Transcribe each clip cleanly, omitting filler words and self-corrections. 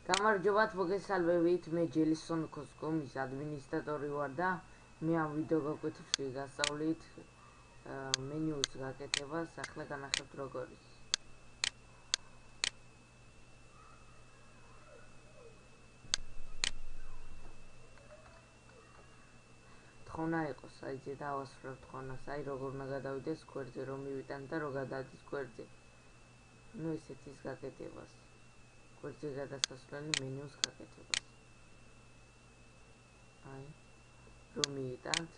გამარჯობათ, მოგესალმებით, მე ჯელისონ კოსკომის ადმინისტრატორი ვარ და მე ამ ვიდეო გაკვეთილში გასწავლით მენიუს გაკეთებას, ახლა განახებთ როგორ ის. თხოვნა იყოს, აი ზე დავასრულებ თხოვნას, აი როგორ უნდა გადავიდეს გვერდზე, რომ მივიტან და რო გადადის გვერდზე. ნუ ესეთ ის გაკეთებას. გვერდზე გადასასვლელი მენიუს გაკეთებას. აი, რომ მიიტანთ,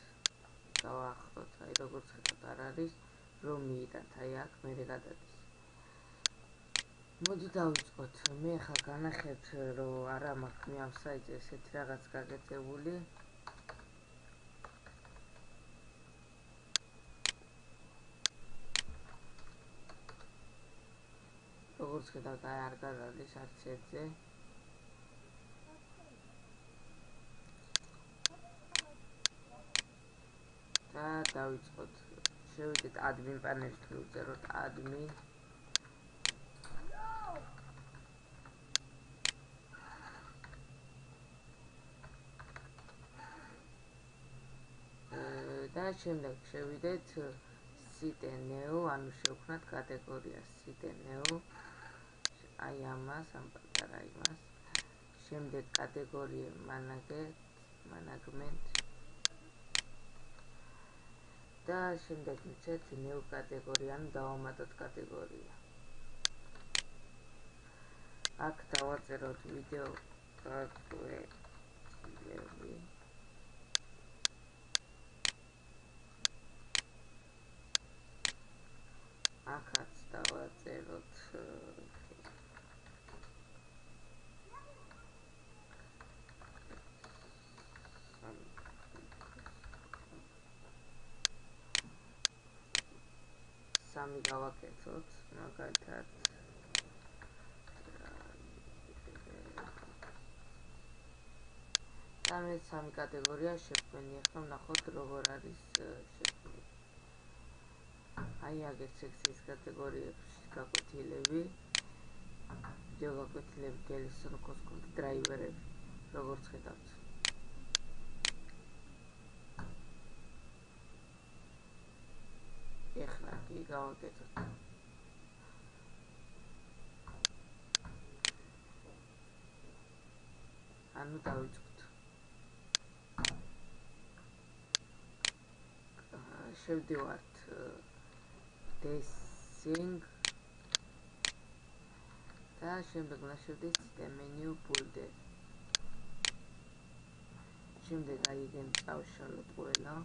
გავაახლოთ, აი როგორც ხედავთ არ არის, რომ მიიტანთ, აი აქ მერე გადადის. მოდი დავიწყოთ. მე ხა განახებთ, რომ არა მაქვს მე ამ საიტზე ესეთი რაღაც გაკეთებული. როგორც ხედავთ, აი არ გადადის არც ერთზე. და დავიწყოთ. შევიდეთ admin პანელში, ვუწეროთ admin. და შემდეგ შევიდეთ site-new, ანუ შევქმნათ კატეგორია site-new. აი ამას, ამ პატარა იმას. შემდეგ კატეგორია management. და შემდეგ მიცეთ new კატეგორია, ანუ დავამატოთ კატეგორია. აქ დავაწეროთ ვიდეო გაკვეთილები. აქაც დავაწეროთ სამი გავაკეთოთ, მაგალითად და მე სამი კატეგორია შევქმნი, ახლა ვნახოთ როგორ არის შექმნილი. აი აგერ სექციის კატეგორიებში გაკვეთილები, ვიდეო გაკვეთილები, ჯელისონ კოსკომის დრაივერები, როგორც ხედავთ. ეხლა კი გავაკეთოთ. ანუ დავიწყოთ. შევდივართ desing და შემდეგ უნდა შევდეთ menu builder. შემდეგ აიგენ წავშალოთ ყველა.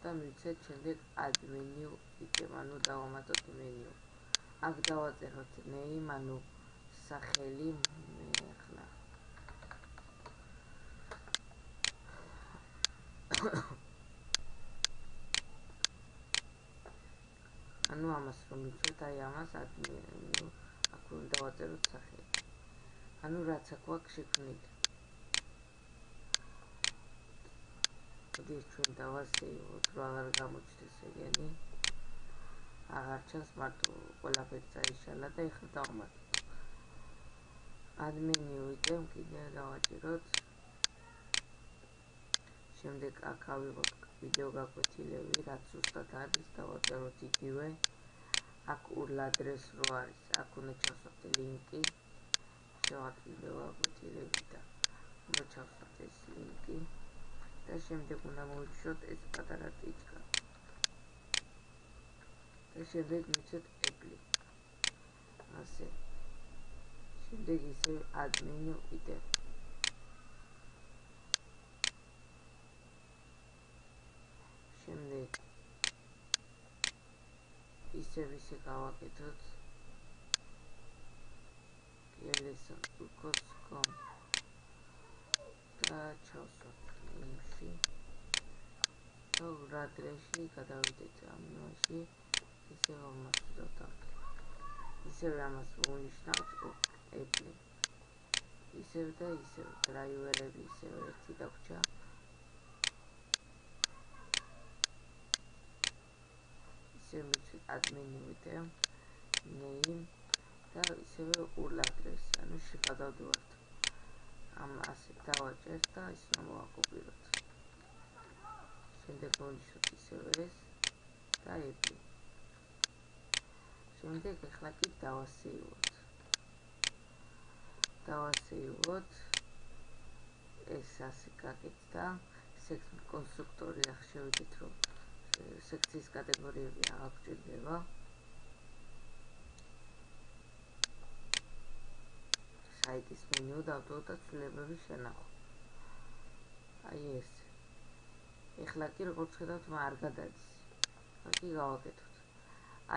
და მივცეთ შემდეგ add menu item, ანუ დავამატოთ menu. აქ დავაწეროთ name, ანუ სახელი, მე ახლა ანუ ამას რომ მივცეთ, აი ამას add menu, აქ უნდა დავაწეროთ სახელი. ანუ რაც აქ გვაქვს შექმნილი. ჩვენ დავასეივოთ, რომ აღარ გამოჩნდეს ეგენი. აღარ ჩანს, მარტო ყველაფერი წაიშალა და ეხლა დავამატოთ. add menu item კიდე დავაჭიროთ. შემდეგ აქ ავიღოთ ვიდეო გაკვეთილები, რაც ზუსტად არის, დავაწეროთ იგივე. აქ URL ადრესი რო არის, აქ უნდა ჩავსვათ ლინკი. შევართ ვიდეო გაკვეთილები და უნდა ჩავსვათ ეს ლინკი. და შემდეგ უნდა მოვიჩვენოთ ეს პატარა ტიჩკა. და შემდეგ მივცეთ apply. ასე. შემდეგ ისე add menu item. შემდეგ ისე გავაკეთოთ. ჯელისონ კოსკომ და ჩავსვათ იმში. და ადრესში გადავიდეთ ამაში. ისევ ამას ვდოთ. ისევ ამას ვუნიშნავთ apply. ისევ და ისევ დრაივერები ისევ ერთი დაგვრჩა. ისევ მივცეთ admin-ივიდე name და ისევ ურლადრესი, ანუ შევადავდივართ. ამ ასე დავაჭერთ და ის უნდა მოვაკოპიროთ. შემდეგ მოვნიშნოთ ისევ ეს და ები. შემდეგ ახლა კი დავასეივოთ. ეს ასე გაკეთდა. სექციის კონსტრუქტორი ახ შევიდეთ, რომ სექციის კატეგორიები აღარ გვჭირდება. საიტის მენიუ დავდოთ და ცვლილებები შენახო. აი ეს. ეხლა კი როგორც ხედავთ, არ გადადის. აქ გავაკეთოთ.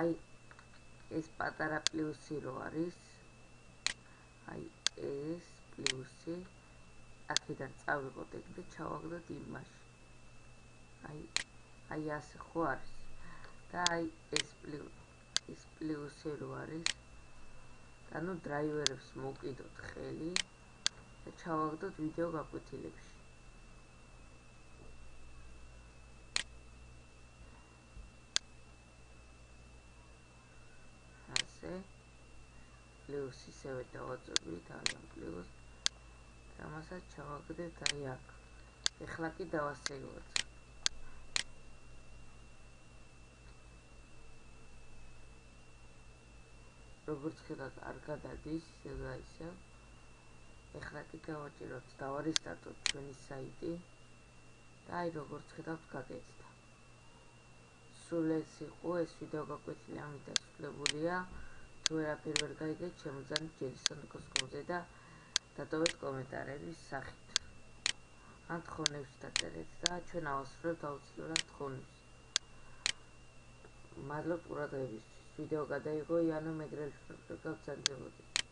აი ეს პატარა პლუსი რო არის. აი ეს პლუსი აქედან წავიღოთ ეგ და ჩავაგდოთ იმაში. აი ასე ხო არის. და აი ეს პლუსი რო არის. ანუ დრაივერებს მოვკიდოთ ხელი და ჩავაგდოთ ვიდეო გაკვეთილებში. ასე პლუსი ისევე დავაწვევით, ამ პლუს და ამასაც ჩავაგდეთ აი აქ. ეხლა კი დავასეივოთ. როგორც ხედავთ, არ გადადის, ისევ და ისევ. ეხლა კი გავაჭიროთ, დავარესტარტოთ ჩვენი საიტი და აი როგორც ხედავთ, გაკეთდა. სულ ეს იყო ეს ვიდეო გაკვეთილი, ამით დასრულებულია. თუ ვერაფერი ვერ გაიგეთ, შემოძანით JSON.com-ზე და დატოვეთ კომენტარების სახით. ან თხოვნებში დაწერეთ და ჩვენ ავასრულებთ აუცილებლად თხოვნებში. მადლობთ ყურადღებისთვის. ვიდეო გადაიღო იანო მეგრელიშვილი, გავცანდებოდეთ.